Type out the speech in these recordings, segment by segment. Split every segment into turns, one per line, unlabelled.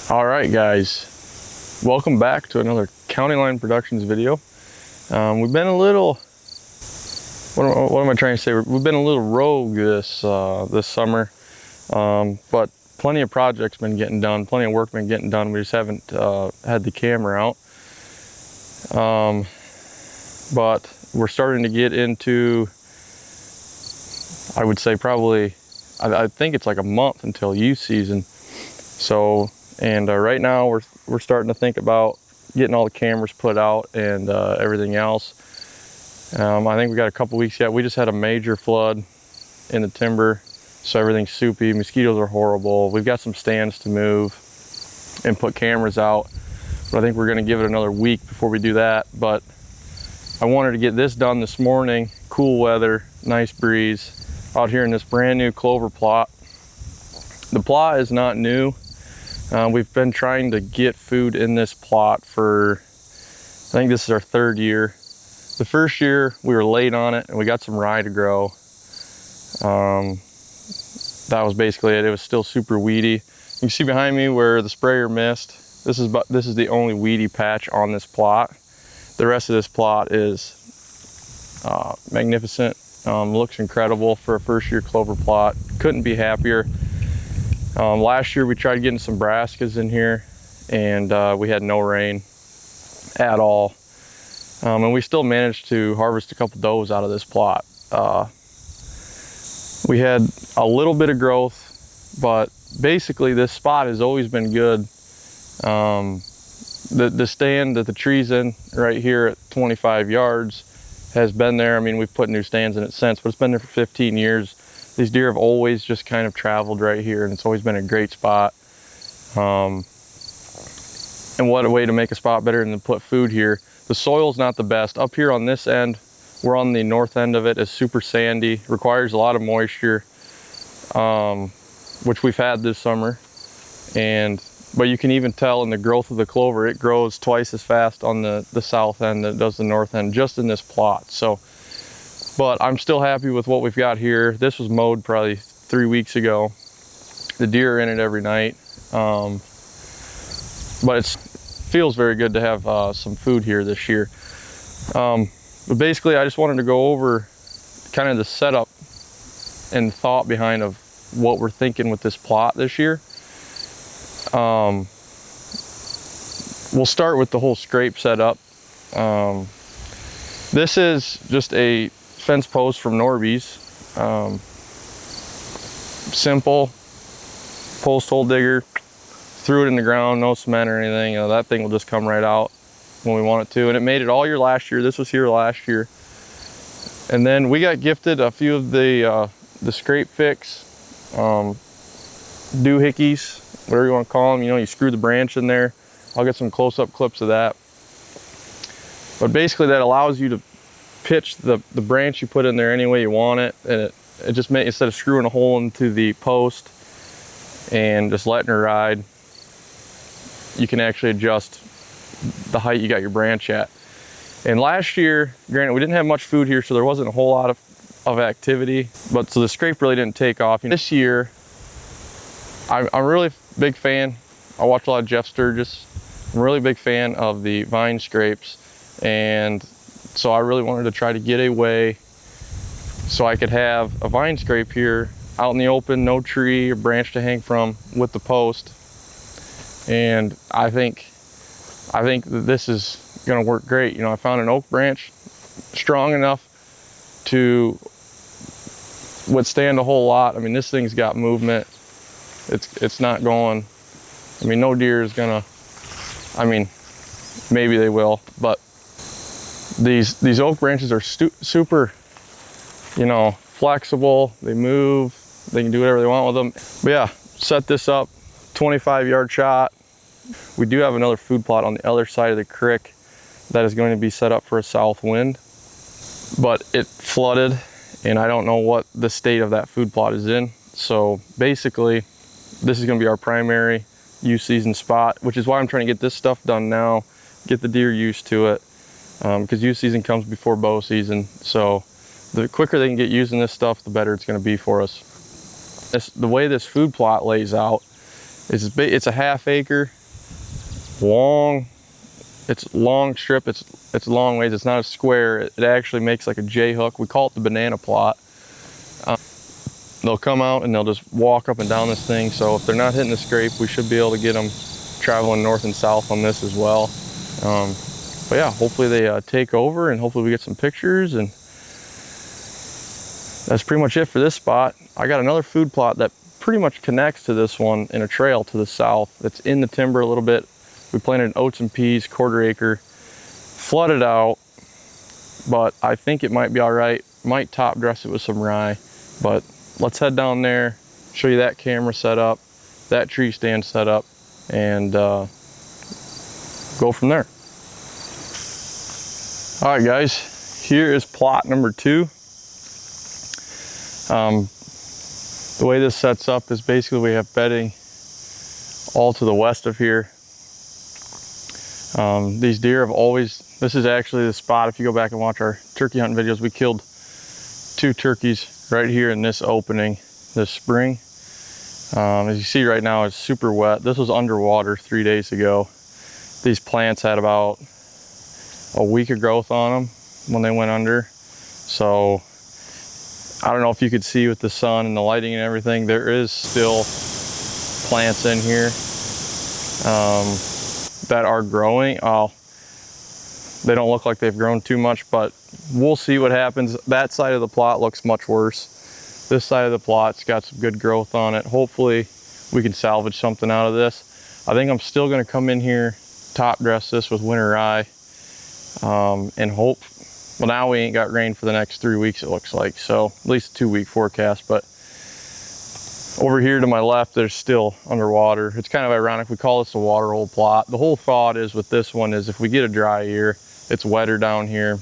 All right, guys, welcome back to another County Line Productions video. We've been a little, what am I trying to say? We've been a little rogue this summer, but plenty of projects been getting done, plenty of work been getting done. We just haven't had the camera out. But we're starting to get into, I would say probably, I think it's like a month until youth season. So, and right now we're starting to think about getting all the cameras put out and everything else. I think we got a couple weeks yet. We just had a major flood in the timber, so everything's soupy. Mosquitoes are horrible. We've got some stands to move and put cameras out, but I think we're gonna give it another week before we do that. But I wanted to get this done this morning. Cool weather, nice breeze, out here in this brand new clover plot. The plot is not new. We've been trying to get food in this plot for, I think this is our third year. The first year we were late on it and we got some rye to grow. That was basically it. It was still super weedy. You can see behind me where the sprayer missed. This is the only weedy patch on this plot. The rest of this plot is magnificent. Looks incredible for a first year clover plot. Couldn't be happier. Last year we tried getting some brassicas in here and we had no rain at all. And we still managed to harvest a couple does out of this plot. We had a little bit of growth, but basically this spot has always been good. The stand that the tree's in right here at 25 yards has been there. I mean, we've put new stands in it since, but it's been there for 15 years. These deer have always just kind of traveled right here, and it's always been a great spot. And what a way to make a spot better than to put food here. The soil's not the best. Up here on this end, we're on the north end of it, is super sandy, requires a lot of moisture, which we've had this summer. But you can even tell in the growth of the clover, it grows twice as fast on the south end than it does the north end, just in this plot. So, but I'm still happy with what we've got here. This was mowed probably 3 weeks ago. The deer are in it every night. But it feels very good to have some food here this year. But basically I just wanted to go over kind of the setup and thought behind of what we're thinking with this plot this year. We'll start with the whole scrape setup. This is just a fence post from Norby's. Simple post hole digger, threw it in the ground, no cement or anything. You know, that thing will just come right out when we want it to. And it made it all year last year. This was here last year. And then we got gifted a few of the scrape fix doohickeys, whatever you want to call them. You know, you screw the branch in there. I'll get some close-up clips of that. But basically that allows you to pitch the branch you put in there any way you want it. And it just makes, instead of screwing a hole into the post and just letting her ride, you can actually adjust the height you got your branch at. And last year, granted, we didn't have much food here, so there wasn't a whole lot of activity, but so the scrape really didn't take off. This year, I'm a really big fan. I watch a lot of Jeff Sturgis. I'm a really big fan of the vine scrapes, and so I really wanted to try to get a way so I could have a vine scrape here out in the open, no tree or branch to hang from with the post. And I think that this is gonna work great. You know, I found an oak branch strong enough to withstand a whole lot. I mean, this thing's got movement. It's not going, I mean, no deer is gonna, I mean, maybe they will, but these oak branches are super, you know, flexible. They move, they can do whatever they want with them. But yeah, set this up, 25-yard shot. We do have another food plot on the other side of the creek that is going to be set up for a south wind, but it flooded and I don't know what the state of that food plot is in. So basically this is going to be our primary youth season spot, which is why I'm trying to get this stuff done now, get the deer used to it, because youth season comes before bow season. So the quicker they can get using this stuff, the better it's going to be for us. The way this food plot lays out is it's a half acre long. It's long strip. It's long ways. It's not a square. It actually makes like a J hook. We call it the banana plot. They'll come out and they'll just walk up and down this thing. So if they're not hitting the scrape, we should be able to get them traveling north and south on this as well. But yeah, hopefully they take over, and hopefully we get some pictures, and that's pretty much it for this spot. I got another food plot that pretty much connects to this one in a trail to the south. It's in the timber a little bit. We planted oats and peas, 1/4 acre, flooded out, but I think it might be all right. Might top dress it with some rye, but let's head down there, show you that camera set up, that tree stand set up, and go from there. All right, guys, here is plot number 2. The way this sets up is basically we have bedding all to the west of here. These deer have always, this is actually the spot, if you go back and watch our turkey hunting videos, we killed 2 turkeys right here in this opening this spring. As you see right now, it's super wet. This was underwater 3 days ago. These plants had about a week of growth on them when they went under. So I don't know if you could see with the sun and the lighting and everything, there is still plants in here that are growing. They don't look like they've grown too much, but we'll see what happens. That side of the plot looks much worse. This side of the plot's got some good growth on it. Hopefully we can salvage something out of this. I think I'm still gonna come in here, top dress this with winter rye, and hope. Well, now we ain't got rain for the next 3 weeks, it looks like. So at least a 2-week forecast, but over here to my left, there's still underwater. It's kind of ironic. We call this a water hole plot. The whole thought is with this one is if we get a dry year, it's wetter down here,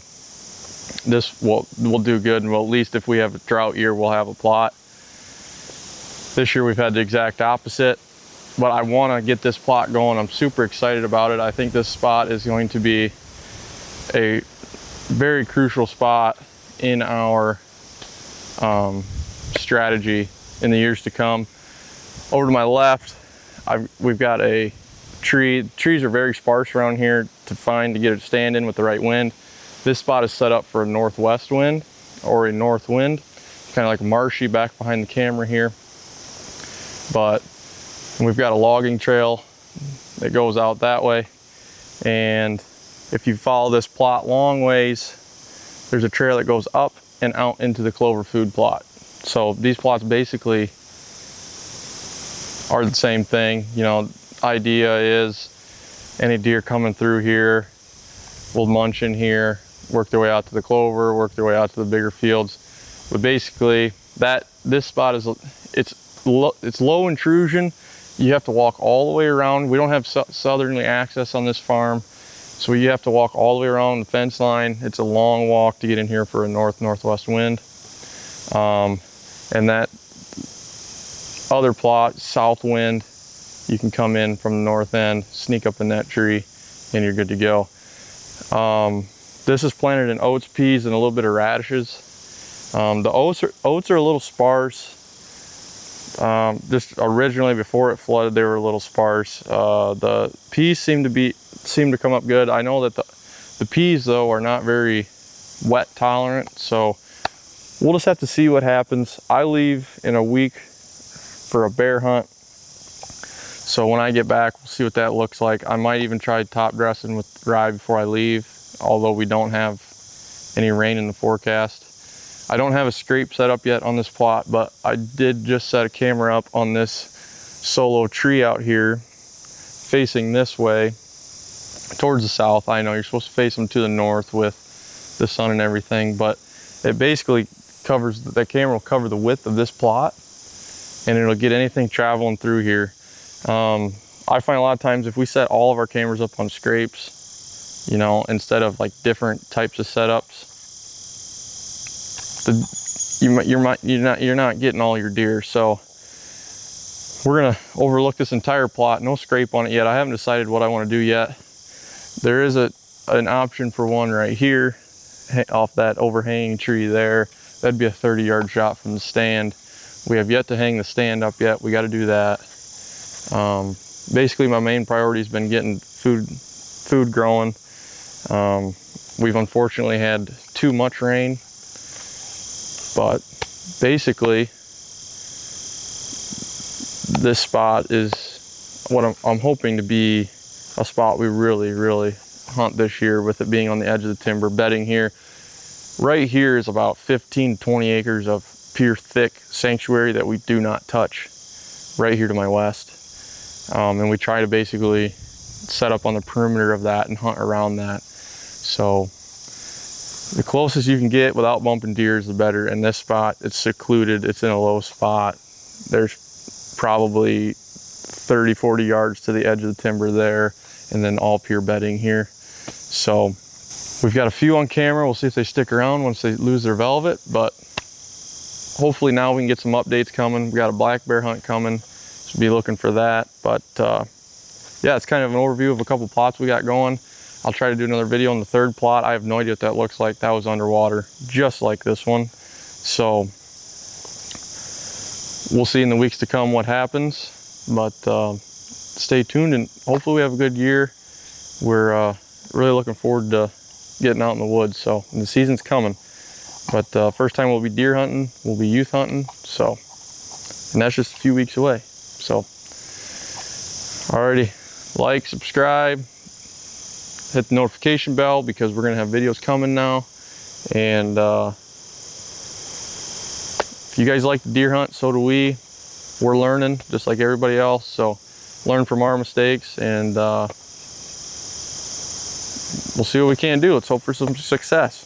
this will do good. And well, at least if we have a drought year, we'll have a plot. This year we've had the exact opposite, but I want to get this plot going. I'm super excited about it. I think this spot is going to be a very crucial spot in our strategy in the years to come. Over to my left, we've got a tree. Trees are very sparse around here to get it stand in with the right wind. This spot is set up for a northwest wind or a north wind, kind of like marshy back behind the camera here. But we've got a logging trail that goes out that way, and if you follow this plot long ways, there's a trail that goes up and out into the Clover food plot. So these plots basically are the same thing. You know, idea is any deer coming through here will munch in here, work their way out to the Clover, work their way out to the bigger fields. But basically this spot is, it's low intrusion. You have to walk all the way around. We don't have southerly access on this farm, so you have to walk all the way around the fence line. It's a long walk to get in here for a northwest wind. And that other plot, south wind, you can come in from the north end, sneak up in that tree, and you're good to go. This is planted in oats, peas, and a little bit of radishes. The oats are a little sparse. Just originally before it flooded, they were a little sparse. The peas seem to come up good. I know that the peas though are not very wet tolerant, so we'll just have to see what happens. I leave in a week for a bear hunt, so when I get back, we'll see what that looks like. I might even try top dressing with rye before I leave, although we don't have any rain in the forecast. I don't have a scrape set up yet on this plot, but I did just set a camera up on this solo tree out here facing this way towards the south. I know you're supposed to face them to the north with the sun and everything, but it basically covers, that camera will cover the width of this plot, and it'll get anything traveling through here. I find a lot of times if we set all of our cameras up on scrapes, you know, instead of like different types of setups, you're not getting all your deer. So we're gonna overlook this entire plot. No scrape on it yet. I haven't decided what I want to do yet. There is an option for one right here off that overhanging tree there. That'd be a 30-yard shot from the stand. We have yet to hang the stand up yet. We got to do that. Basically my main priority has been getting food growing. We've unfortunately had too much rain, but basically this spot is what I'm hoping to be a spot we really hunt this year, with it being on the edge of the timber. Bedding here, right here is about 15 to 20 acres of pure thick sanctuary that we do not touch, right here to my west. And we try to basically set up on the perimeter of that and hunt around that. So the closest you can get without bumping deer is the better. And this spot, it's secluded, it's in a low spot. There's probably 30, 40 yards to the edge of the timber there, and then all pure bedding here. So we've got a few on camera. We'll see if they stick around once they lose their velvet, but hopefully now we can get some updates coming. We got a black bear hunt coming, so be looking for that. But yeah, it's kind of an overview of a couple plots we got going. I'll try to do another video on the third plot. I have no idea what that looks like. That was underwater, just like this one. So we'll see in the weeks to come what happens, but stay tuned and hopefully we have a good year. We're really looking forward to getting out in the woods. So the season's coming, but first time we'll be deer hunting, we'll be youth hunting. So, and that's just a few weeks away. So, alrighty, like, subscribe, hit the notification bell, because we're gonna have videos coming now. And if you guys like the deer hunt, so do we. We're learning just like everybody else, so learn from our mistakes, and we'll see what we can do. Let's hope for some success.